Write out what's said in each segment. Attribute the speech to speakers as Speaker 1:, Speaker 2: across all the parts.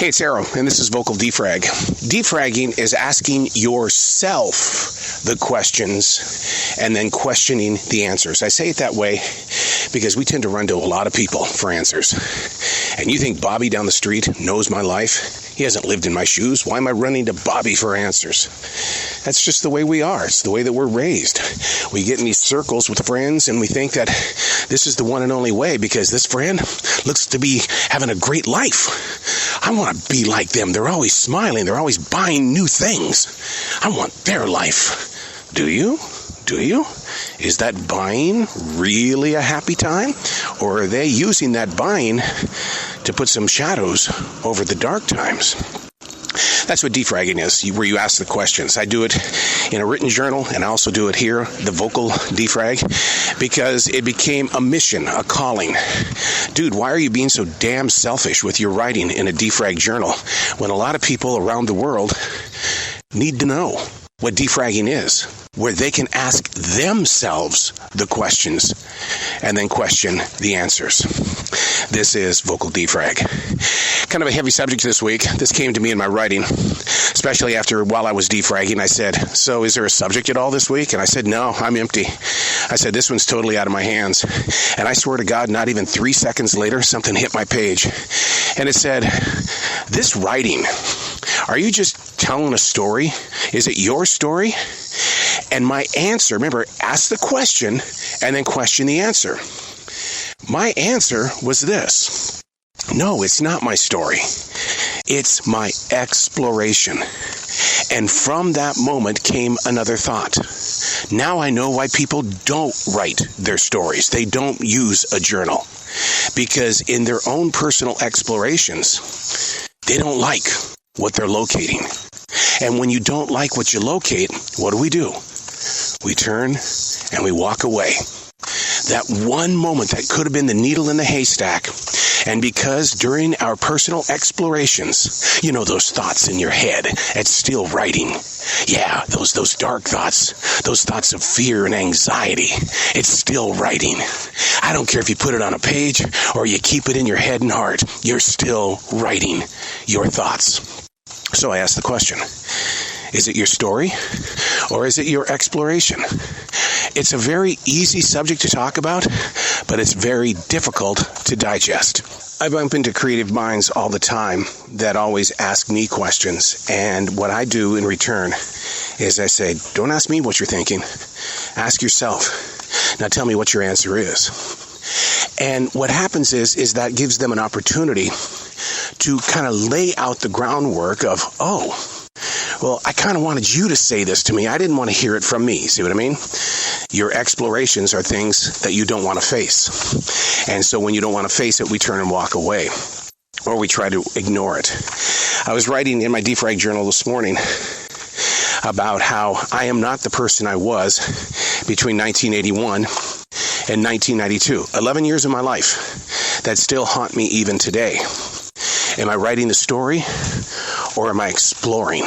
Speaker 1: Hey, it's Arrow, and this is Vocal Defrag. Defragging is asking yourself the questions and then questioning the answers. I say it that way because we tend to run to a lot of people for answers. And you think Bobby down the street knows my life? He hasn't lived in my shoes. Why am I running to Bobby for answers? That's just the way we are. It's the way that we're raised. We get in these circles with friends and we think that this is the one and only way because this friend looks to be having a great life. I want to be like them. They're always smiling. They're always buying new things. I want their life. Do you? Do you? Is that buying really a happy time? Or are they using that buying to put some shadows over the dark times? That's what defragging is, where you ask the questions. I do it in a written journal, and I also do it here, the vocal defrag, because it became a mission, a calling. Dude, why are you being so damn selfish with your writing in a defrag journal when a lot of people around the world need to know what defragging is, where they can ask themselves the questions and then question the answers? This is Vocal Defrag. Kind of a heavy subject this week. This came to me in my writing, especially while I was defragging. I said, so is there a subject at all this week? And I said, no, I'm empty. I said, this one's totally out of my hands. And I swear to God, not even 3 seconds later, something hit my page. And it said, this writing, are you just telling a story? Is it your story? And my answer, remember, ask the question and then question the answer. My answer was this: no, it's not my story. It's my exploration. And from that moment came another thought. Now I know why people don't write their stories. They don't use a journal. Because in their own personal explorations, they don't like what they're locating. And when you don't like what you locate, what do? We turn and we walk away. That one moment that could have been the needle in the haystack. And because during our personal explorations, you know, those thoughts in your head, it's still writing. Yeah, those dark thoughts, those thoughts of fear and anxiety, it's still writing. I don't care if you put it on a page or you keep it in your head and heart, you're still writing your thoughts. So I asked the question, is it your story or is it your exploration? It's a very easy subject to talk about, but it's very difficult to digest. I bump into creative minds all the time that always ask me questions, and what I do in return is I say, don't ask me what you're thinking. Ask yourself. Now tell me what your answer is. And what happens is that gives them an opportunity to kind of lay out the groundwork of, well, I kind of wanted you to say this to me. I didn't want to hear it from me. See what I mean? Your explorations are things that you don't want to face. And so when you don't want to face it, we turn and walk away. Or we try to ignore it. I was writing in my defrag journal this morning about how I am not the person I was between 1981 and 1992. 11 years of my life that still haunt me even today. Am I writing the story or am I exploring?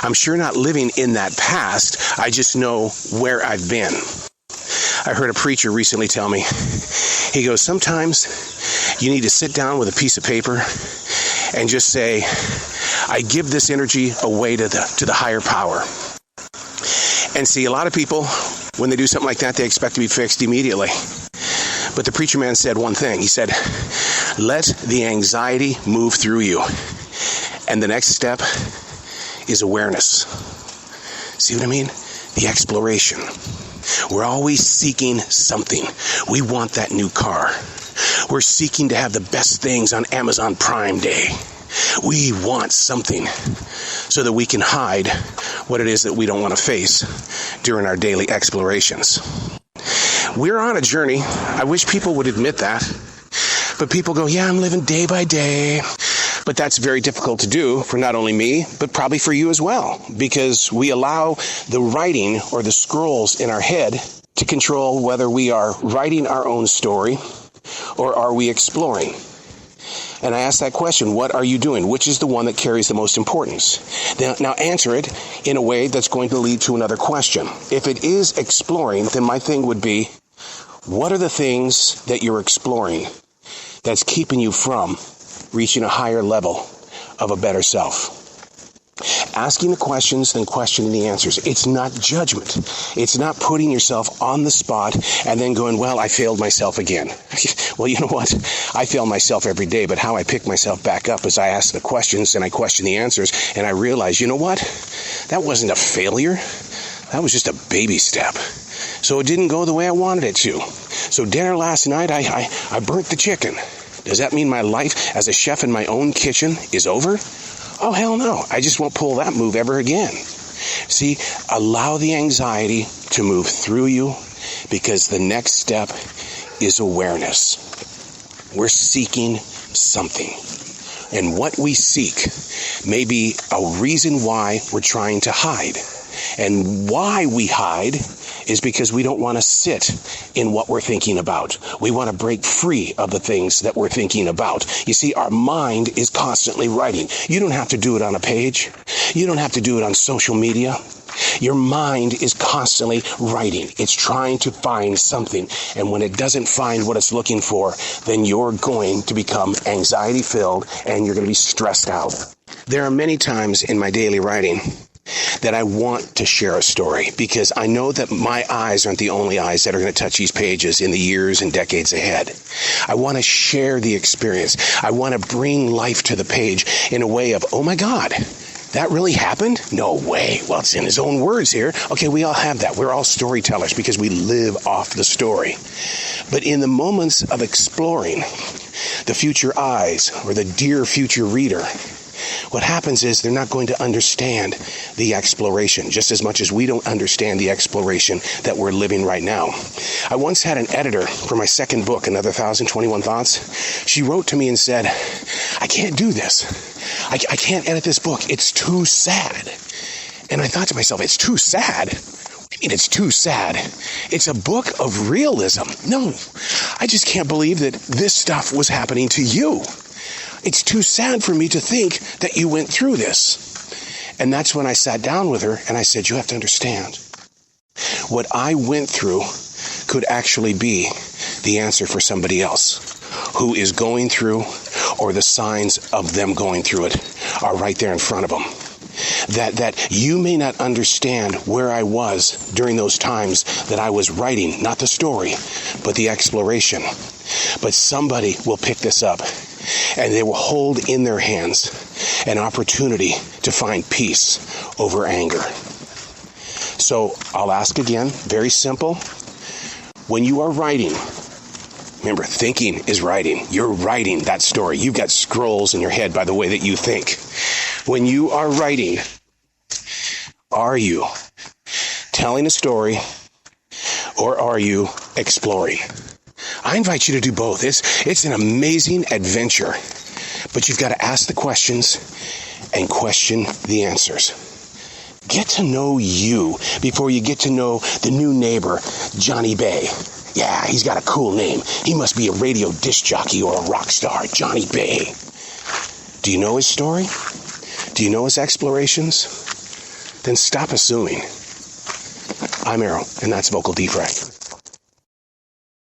Speaker 1: I'm sure not living in that past. I just know where I've been. I heard a preacher recently tell me, he goes, sometimes you need to sit down with a piece of paper and just say, I give this energy away to the higher power. And see, a lot of people, when they do something like that, they expect to be fixed immediately. But the preacher man said one thing. He said, let the anxiety move through you. And the next step is awareness. See what I mean? The exploration. We're always seeking something. We want that new car. We're seeking to have the best things on Amazon Prime Day. We want something so that we can hide what it is that we don't want to face during our daily explorations. We're on a journey. I wish people would admit that. But people go, yeah, I'm living day by day. But that's very difficult to do for not only me, but probably for you as well. Because we allow the writing or the scrolls in our head to control whether we are writing our own story or are we exploring. And I ask that question, what are you doing? Which is the one that carries the most importance? Now answer it in a way that's going to lead to another question. If it is exploring, then my thing would be, what are the things that you're exploring that's keeping you from reaching a higher level, of a better self. Asking the questions, then questioning the answers. It's not judgment. It's not putting yourself on the spot and then going, well, I failed myself again. Well, you know what? I fail myself every day, but how I pick myself back up is I ask the questions and I question the answers, and I realize, you know what? That wasn't a failure. That was just a baby step. So it didn't go the way I wanted it to. So dinner last night, I burnt the chicken. Does that mean my life as a chef in my own kitchen is over? Oh, hell no. I just won't pull that move ever again. See, allow the anxiety to move through you, because the next step is awareness. We're seeking something. And what we seek may be a reason why we're trying to hide. And why we hide is because we don't want to sit in what we're thinking about. We want to break free of the things that we're thinking about. You see, our mind is constantly writing. You don't have to do it on a page. You don't have to do it on social media. Your mind is constantly writing. It's trying to find something. And when it doesn't find what it's looking for, then you're going to become anxiety-filled and you're going to be stressed out. There are many times in my daily writing that I want to share a story, because I know that my eyes aren't the only eyes that are going to touch these pages in the years and decades ahead. I want to share the experience. I want to bring life to the page in a way of, oh my God, that really happened? No way. Well, it's in his own words here. Okay, we all have that. We're all storytellers because we live off the story. But in the moments of exploring the future eyes or the dear future reader, what happens is they're not going to understand the exploration just as much as we don't understand the exploration that we're living right now. I once had an editor for my second book, Another 1,021 Thoughts. She wrote to me and said, I can't do this. I can't edit this book. It's too sad. And I thought to myself, it's too sad? What do you mean it's too sad? It's a book of realism. No, I just can't believe that this stuff was happening to you. It's too sad for me to think that you went through this. And that's when I sat down with her and I said, you have to understand, what I went through could actually be the answer for somebody else who is going through, or the signs of them going through it are right there in front of them. That you may not understand where I was during those times that I was writing, not the story, but the exploration. But somebody will pick this up and they will hold in their hands an opportunity to find peace over anger. So I'll ask again, very simple. When you are writing, remember, thinking is writing. You're writing that story. You've got scrolls in your head by the way that you think. When you are writing, are you telling a story or are you exploring? I invite you to do both. It's an amazing adventure, but you've got to ask the questions and question the answers. Get to know you before you get to know the new neighbor, Johnny Bay. Yeah, he's got a cool name. He must be a radio disc jockey or a rock star, Johnny Bay. Do you know his story? Do you know his explorations? Then stop assuming. I'm Arrow, and that's Vocal Defrag.